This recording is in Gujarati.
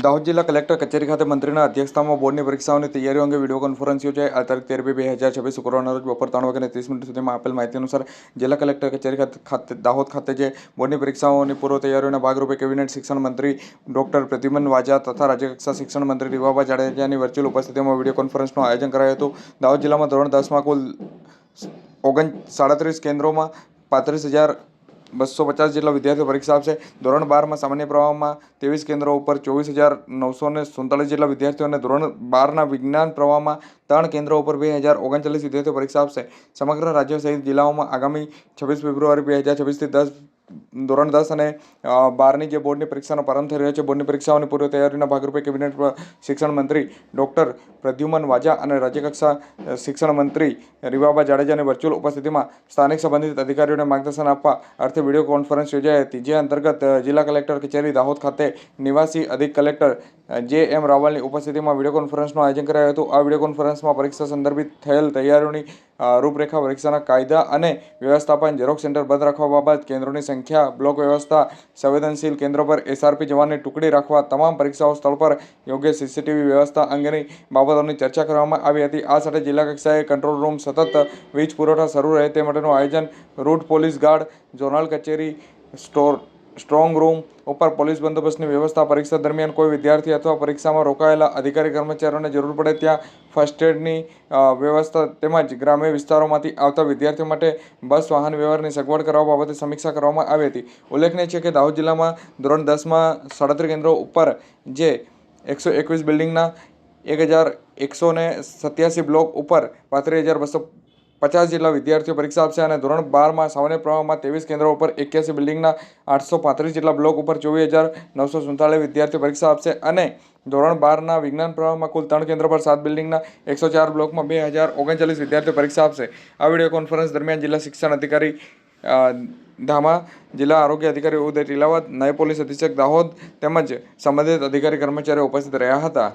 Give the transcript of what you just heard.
દાહોદ જિલ્લા કલેક્ટર કચેરી ખાતે મંત્રીના અધ્યક્ષતામાં બોર્ડની પરીક્ષાઓની તૈયારીઓ અંગે વિડીયો કોન્ફરન્સ યોજાઈ. આ તારીખ 13/2/2026 શુક્રવારના રોજ બપોર 3:30 સુધીમાં આપેલ માહિતી અનુસાર જિલ્લા કલેક્ટર કચેરી ખાતે દાહોદ ખાતે જે બોર્ડની પરીક્ષાઓની પૂર્વ તૈયારીઓના ભાગરૂપે કેબિનેટ શિક્ષણ મંત્રી ડોક્ટર પ્રદ્યુમન વાજા તથા રાજ્યકક્ષા શિક્ષણ મંત્રી રીવાબા જાડેજાની વર્ચ્યુઅલ ઉપસ્થિતિમાં વિડીયો કોન્ફરન્સનું આયોજન કરાયું હતું. દાહોદ જિલ્લામાં ધોરણ 10માં કુલ 37 કેન્દ્રોમાં 35,250 જેટલા વિદ્યાર્થીઓ પરીક્ષા આપશે. ધોરણ 12માં સામાન્ય પ્રવાહમાં 23 કેન્દ્રો ઉપર 24,947 જેટલા વિદ્યાર્થીઓ અને ધોરણ 12ના વિજ્ઞાન પ્રવાહમાં 3 કેન્દ્રો ઉપર 2,039 વિદ્યાર્થીઓ પરીક્ષા આપશે. સમગ્ર રાજ્ય સહિત જિલ્લાઓમાં આગામી 26 ફેબ્રુઆરી 2026થી ધોરણ 10 અને 12ની જે બોર્ડની પરીક્ષાનો પ્રારંભ થઈ રહ્યો છે. બોર્ડની પરીક્ષાઓની પૂર્વ તૈયારીના ભાગરૂપે કેબિનેટ શિક્ષણ મંત્રી ડોક્ટર પ્રદ્યુમન વાજા અને રાજ્યકક્ષા શિક્ષણ મંત્રી રીવાબા જાડેજાની વર્ચ્યુઅલ ઉપસ્થિતિમાં સ્થાનિક સંબંધિત અધિકારીઓને માર્ગદર્શન આપવા અર્થે વિડીયો કોન્ફરન્સ યોજાઈ હતી. જે અંતર્ગત જિલ્લા કલેક્ટર કચેરી દાહોદ ખાતે નિવાસી અધિક કલેક્ટર જે.એમ. રાવલની ઉપસ્થિતિમાં વિડીયો કોન્ફરન્સનું આયોજન કરાયું હતું. આ વિડીયો કોન્ફરન્સમાં પરીક્ષા સંદર્ભિત થયેલ તૈયારીઓની રૂપરેખા, પરીક્ષાના કાયદા અને વ્યવસ્થાપન, ઝેરોક્ષ સેન્ટર બંધ રાખવા બાબત, કેન્દ્રોની સંખ્યા, બ્લોક વ્યવસ્થા, સંવેદનશીલ કેન્દ્રો પર એસઆરપી જવાનની ટુકડી રાખવા, તમામ પરીક્ષાઓ સ્થળ પર યોગ્ય સીસીટીવી વ્યવસ્થા અંગેની બાબતોની ચર્ચા કરવામાં આવી હતી. આ સાથે જિલ્લા કક્ષાએ કંટ્રોલ રૂમ, સતત વીજ પુરવઠા શરૂ રહે તે માટેનું આયોજન, રૂટ પોલીસ ગાર્ડ, ઝોનલ કચેરી, સ્ટ્રોંગ રૂમ ઉપર પોલીસ બંદોબસ્તની વ્યવસ્થા, પરીક્ષા દરમિયાન કોઈ વિદ્યાર્થી અથવા પરીક્ષામાં રોકાયેલા અધિકારી કર્મચારીઓને જરૂર પડે ત્યાં ફર્સ્ટ એડની વ્યવસ્થા તેમજ ગ્રામ્ય વિસ્તારોમાંથી આવતા વિદ્યાર્થીઓ માટે બસ વાહન વ્યવહારની સગવડ કરવા બાબતે સમીક્ષા કરવામાં આવી હતી. ઉલ્લેખનીય છે કે દાહોદ જિલ્લામાં ધોરણ 10માં 37 કેન્દ્રો ઉપર જે 121 બિલ્ડિંગના 1,187 બ્લોક ઉપર 35,250 જેટલા વિદ્યાર્થીઓ પરીક્ષા આપશે અને ધોરણ 12માં સામાન્ય પ્રવાહમાં 23 કેન્દ્રો ઉપર 81 બિલ્ડિંગના 835 જેટલા બ્લોક ઉપર 24,947 વિદ્યાર્થીઓ પરીક્ષા આપશે અને ધોરણ 12ના વિજ્ઞાન પ્રવાહમાં કુલ 3 કેન્દ્રો પર 7 બિલ્ડિંગના 104 બ્લોકમાં 2,039 વિદ્યાર્થીઓ પરીક્ષા આપશે. આ વિડીયો કોન્ફરન્સ દરમિયાન જિલ્લા શિક્ષણ અધિકારી ધામા, જિલ્લા આરોગ્ય અધિકારી ઉદય ટીલાવત, નાયબ પોલીસ અધિક્ષક દાહોદ તેમજ સંબંધિત અધિકારી કર્મચારીઓ ઉપસ્થિત રહ્યા હતા.